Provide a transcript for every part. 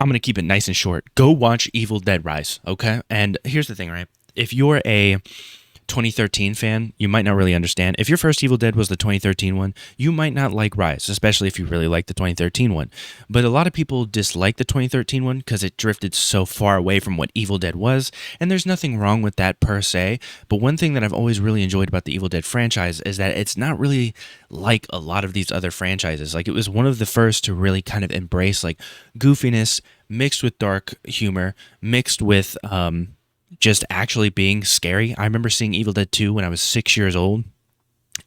I'm going to keep it nice and short. Go watch Evil Dead Rise, okay? And here's the thing, right? If you're a 2013 fan, you might not really understand. If your first Evil Dead was the 2013 one, you might not like Rise, especially if you really like the 2013 one. But a lot of people dislike the 2013 one because it drifted so far away from what Evil Dead was, and there's nothing wrong with that per se. But one thing that I've always really enjoyed about the Evil Dead franchise is that it's not really like a lot of these other franchises. Like, it was one of the first to really kind of embrace like goofiness mixed with dark humor, mixed with just actually being scary. I remember seeing Evil Dead 2 when I was 6 years old.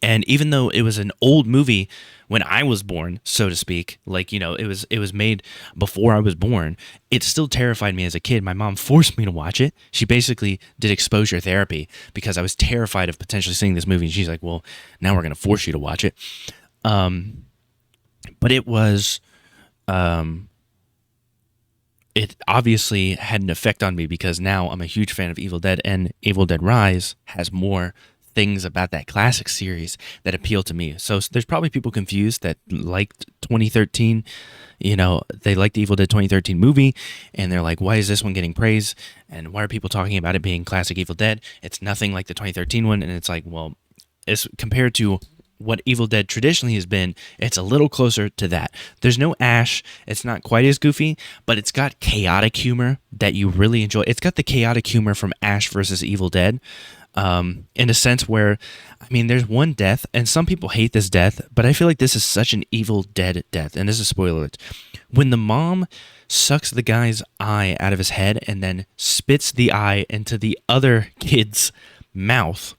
And even though it was an old movie when I was born, so to speak, like, it was made before I was born, it still terrified me as a kid. My mom forced me to watch it. She basically did exposure therapy because I was terrified of potentially seeing this movie. And she's like, well, now we're going to force you to watch it. But it obviously had an effect on me because now I'm a huge fan of Evil Dead, and Evil Dead Rise has more things about that classic series that appeal to me. So there's probably people confused that liked 2013, they liked the Evil Dead 2013 movie, and they're like, why is this one getting praise? And why are people talking about it being classic Evil Dead? It's nothing like the 2013 one. And it's like, well, it's compared to what Evil Dead traditionally has been, it's a little closer to that. There's no Ash. It's not quite as goofy, but it's got chaotic humor that you really enjoy. It's got the chaotic humor from Ash versus Evil Dead, in a sense where, I mean, there's one death, and some people hate this death, but I feel like this is such an Evil Dead death, and this is a spoiler alert. When the mom sucks the guy's eye out of his head and then spits the eye into the other kid's mouth,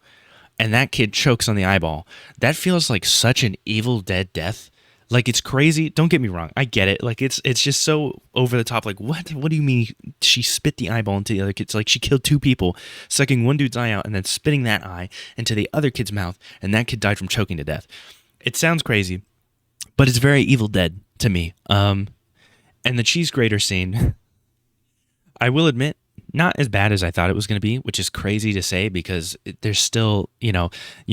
and that kid chokes on the eyeball, that feels like such an Evil Dead death. Like, it's crazy. Don't get me wrong. I get it. Like, it's just so over the top. Like, what do you mean she spit the eyeball into the other kid? It's like she killed two people, sucking one dude's eye out and then spitting that eye into the other kid's mouth, and that kid died from choking to death. It sounds crazy, but it's very Evil Dead to me. And the cheese grater scene, I will admit, not as bad as I thought it was going to be, which is crazy to say because there's still, you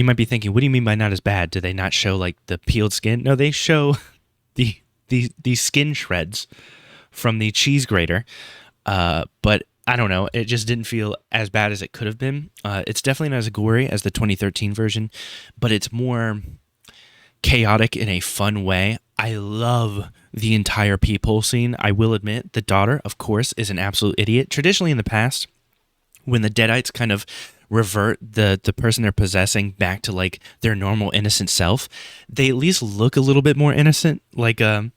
might be thinking, what do you mean by not as bad? Do they not show like the peeled skin? No, they show the skin shreds from the cheese grater. But I don't know. It just didn't feel as bad as it could have been. It's definitely not as gory as the 2013 version, but it's more chaotic in a fun way. I love the entire peephole scene. I will admit, the daughter, of course, is an absolute idiot. Traditionally in the past, when the Deadites kind of revert the person they're possessing back to like their normal innocent self, they at least look a little bit more innocent. Like, they'll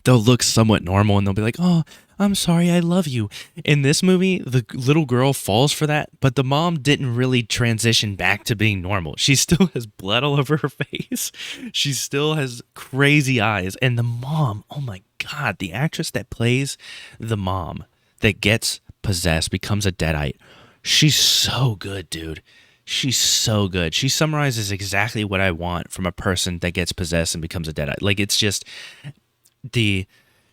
look somewhat normal and they'll be like, oh, I'm sorry, I love you. In this movie, the little girl falls for that, but the mom didn't really transition back to being normal. She still has blood all over her face. She still has crazy eyes. And the mom, oh my God, the actress that plays the mom that gets possessed, becomes a Deadite. She's so good, dude. She's so good. She summarizes exactly what I want from a person that gets possessed and becomes a Deadite. Like, it's just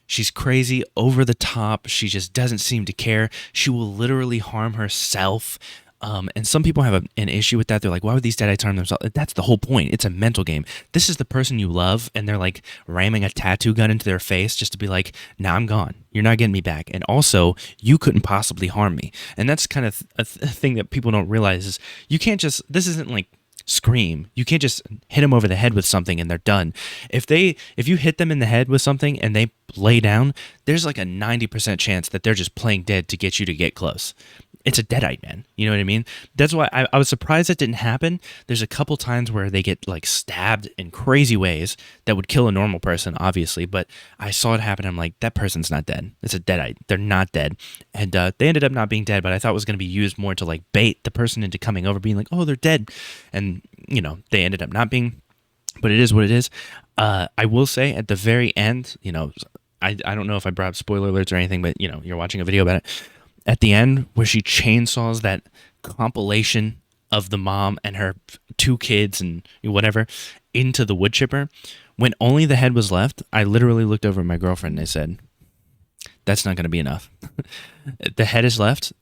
she's crazy, over the top. She just doesn't seem to care. She will literally harm herself. And some people have an issue with that. They're like, why would these Deadites harm themselves? That's the whole point. It's a mental game. This is the person you love, and they're like ramming a tattoo gun into their face just to be like, nah, I'm gone. You're not getting me back. And also, you couldn't possibly harm me. And that's kind of a thing that people don't realize is this isn't like Scream. You can't just hit them over the head with something and they're done. If you hit them in the head with something and they lay down, there's like a 90% chance that they're just playing dead to get you to get close. It's a Deadite, man. You know what I mean? That's why I was surprised that didn't happen. There's a couple times where they get like stabbed in crazy ways that would kill a normal person, obviously. But I saw it happen. I'm like, that person's not dead. It's a Deadite. They're not dead. And they ended up not being dead, but I thought it was going to be used more to like bait the person into coming over, being like, oh, they're dead. And, they ended up not being. But it is what it is. I will say at the very end, I don't know if I brought up spoiler alerts or anything, but, you're watching a video about it. At the end, where she chainsaws that compilation of the mom and her two kids and whatever into the wood chipper, when only the head was left, I literally looked over at my girlfriend and I said, that's not going to be enough. The head is left.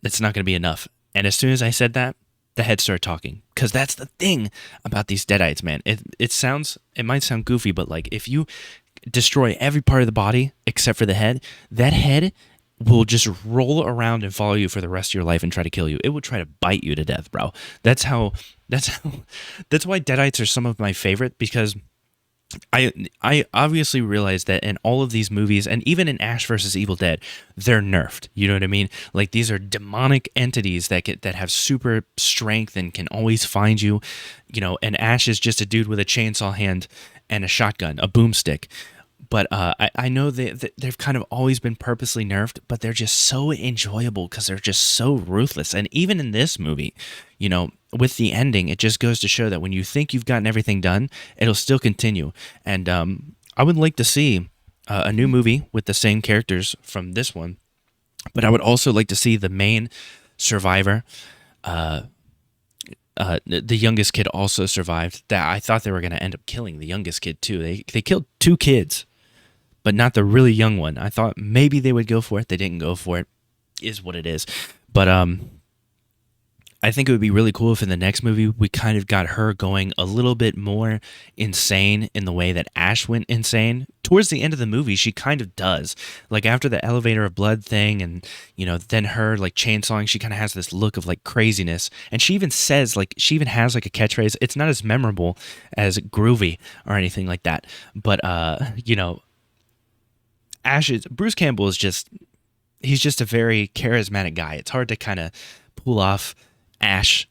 That's not going to be enough. And as soon as I said that, the head started talking. Because that's the thing about these Deadites, man. It might sound goofy, but like if you destroy every part of the body except for the head, that head will just roll around and follow you for the rest of your life and try to kill you. It will try to bite you to death, bro. That's how. That's how. That's why Deadites are some of my favorite, because I obviously realize that in all of these movies, and even in Ash versus Evil Dead, they're nerfed. You know what I mean? Like, these are demonic entities that have super strength and can always find you. You know, and Ash is just a dude with a chainsaw hand and a shotgun, a boomstick. But I know they've kind of always been purposely nerfed, but they're just so enjoyable because they're just so ruthless. And even in this movie, you know, with the ending, it just goes to show that when you think you've gotten everything done, it'll still continue. And I would like to see a new movie with the same characters from this one, but I would also like to see the main survivor. The youngest kid also survived. That I thought they were going to end up killing the youngest kid too. They killed two kids, but not the really young one. I thought maybe they would go for it. They didn't go for it. Is what it is. But I think it would be really cool if in the next movie we kind of got her going a little bit more insane in the way that Ash went insane. Towards the end of the movie, she kind of does. Like, after the elevator of blood thing and, you know, then her like chainsawing, she kind of has this look of like craziness. And she even says, like, she even has like a catchphrase. It's not as memorable as Groovy or anything like that. But, you know, Bruce Campbell is just, he's just a very charismatic guy. It's hard to kind of pull off Ash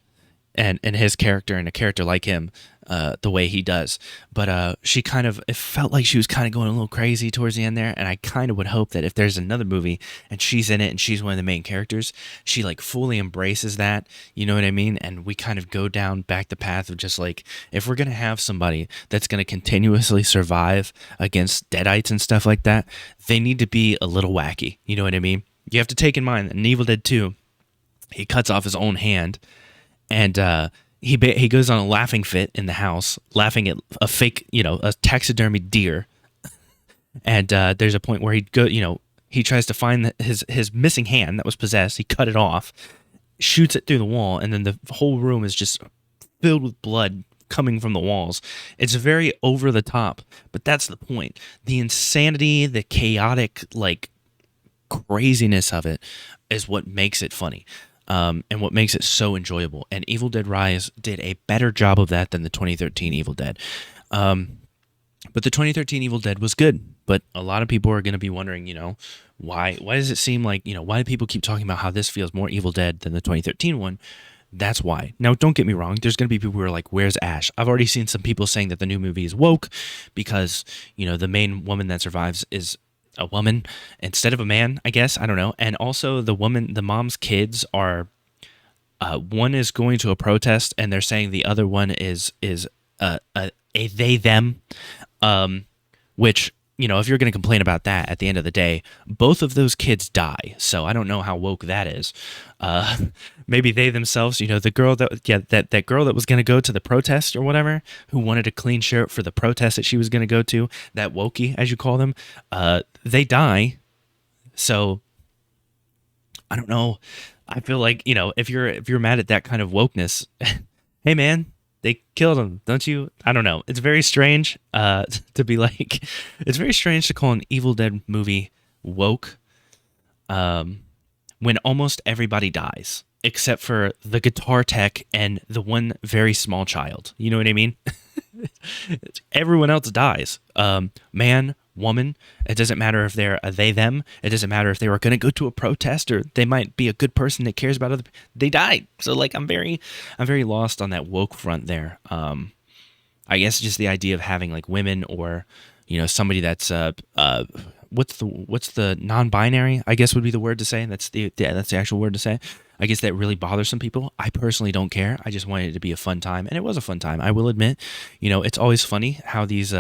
and his character and a character like him the way he does. But she kind of, it felt like she was kind of going a little crazy towards the end there, and I kind of would hope that if there's another movie and she's in it and she's one of the main characters, she like fully embraces that, you know what I mean? And we kind of go down back the path of just like, if we're going to have somebody that's going to continuously survive against Deadites and stuff like that, they need to be a little wacky, you know what I mean? You have to take in mind that in Evil Dead 2, he cuts off his own hand, and he goes on a laughing fit in the house, laughing at a fake, you know, a taxidermy deer. And there's a point where he tries to find his missing hand that was possessed. He cut it off, shoots it through the wall, and then the whole room is just filled with blood coming from the walls. It's very over the top, but that's the point. The insanity, the chaotic, like, craziness of it is what makes it funny. And what makes it so enjoyable. And Evil Dead Rise did a better job of that than the 2013 Evil Dead. But the 2013 Evil Dead was good. But a lot of people are going to be wondering, you know, why does it seem like, you know, why do people keep talking about how this feels more Evil Dead than the 2013 one? That's why. Now, don't get me wrong. There's going to be people who are like, where's Ash? I've already seen some people saying that the new movie is woke because, you know, the main woman that survives is a woman instead of a man, I guess. I don't know. And also the mom's kids are, one is going to a protest and they're saying the other one is a they, them, which, you know, if you're going to complain about that at the end of the day, both of those kids die. So I don't know how woke that is. Maybe they themselves, you know, the girl that girl that was going to go to the protest or whatever, who wanted a clean shirt for the protest that she was going to go to, that wokey, as you call them, they die. So I don't know. I feel like, you know, if you're mad at that kind of wokeness, hey man, they killed him, don't you? I don't know. It's very strange to be like, it's very strange to call an Evil Dead movie woke when almost everybody dies, except for the guitar tech and the one very small child. You know what I mean? Everyone else dies. Man, woman, it doesn't matter if they're a they, them. It doesn't matter if they were going to go to a protest or they might be a good person that cares about other people. They died. So like, I'm very lost on that woke front there. I guess just the idea of having like women or, you know, somebody that's what's the non-binary, I guess would be the word to say. That's the actual word to say. I guess that really bothers some people. I personally don't care. I just wanted it to be a fun time, and it was a fun time. I will admit, you know, it's always funny how these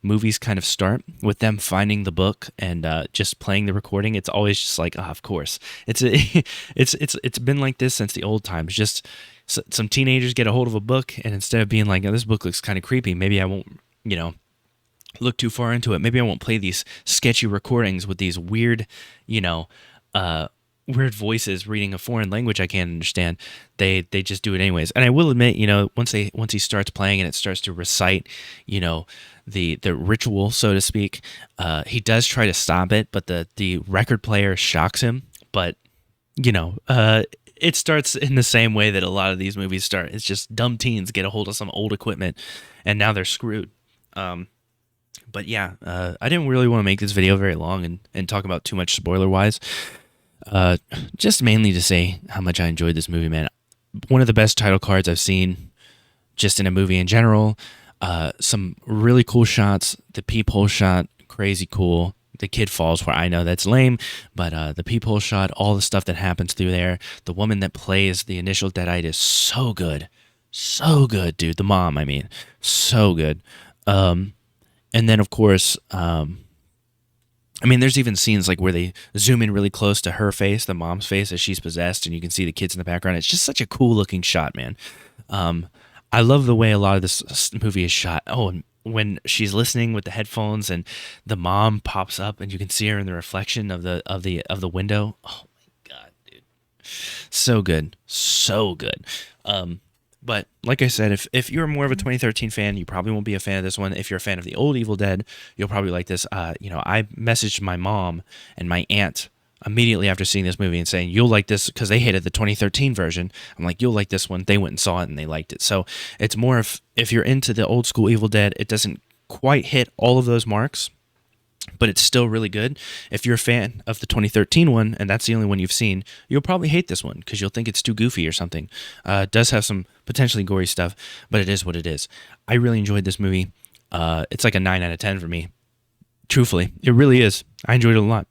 movies kind of start with them finding the book and just playing the recording. It's always just like, of course. It's been like this since the old times. Just some teenagers get a hold of a book, and instead of being like, oh, this book looks kind of creepy, maybe I won't, you know, look too far into it. Maybe I won't play these sketchy recordings with these weird, you know, weird voices reading a foreign language I can't understand. They just do it anyways. And I will admit, you know, once he starts playing and it starts to recite, you know, the ritual, so to speak. He does try to stop it, but the record player shocks him. But you know, it starts in the same way that a lot of these movies start. It's just dumb teens get a hold of some old equipment, and now they're screwed. But yeah, I didn't really want to make this video very long and talk about too much spoiler wise. Just mainly to say how much I enjoyed this movie, man. One of the best title cards I've seen just in a movie in general. Some really cool shots. The peephole shot, crazy cool. The kid falls where I know that's lame, but the peephole shot, all the stuff that happens through there. The woman that plays the initial Deadite is so good. So good, dude. The mom, I mean. So good. And then, of course, I mean, there's even scenes like where they zoom in really close to her face, the mom's face, as she's possessed, and you can see the kids in the background. It's just such a cool looking shot, man. I love the way a lot of this movie is shot. Oh, and when she's listening with the headphones, and the mom pops up, and you can see her in the reflection of the window. Oh my god, dude, so good, so good. But like I said, if you're more of a 2013 fan, you probably won't be a fan of this one. If you're a fan of the old Evil Dead, you'll probably like this. I messaged my mom and my aunt immediately after seeing this movie and saying, you'll like this, because they hated the 2013 version. I'm like, you'll like this one. They went and saw it and they liked it. So it's more of, if you're into the old school Evil Dead, it doesn't quite hit all of those marks, but it's still really good. If you're a fan of the 2013 one, and that's the only one you've seen, you'll probably hate this one because you'll think it's too goofy or something. It does have some potentially gory stuff, but it is what it is. I really enjoyed this movie. It's like a 9 out of 10 for me. Truthfully, it really is. I enjoyed it a lot.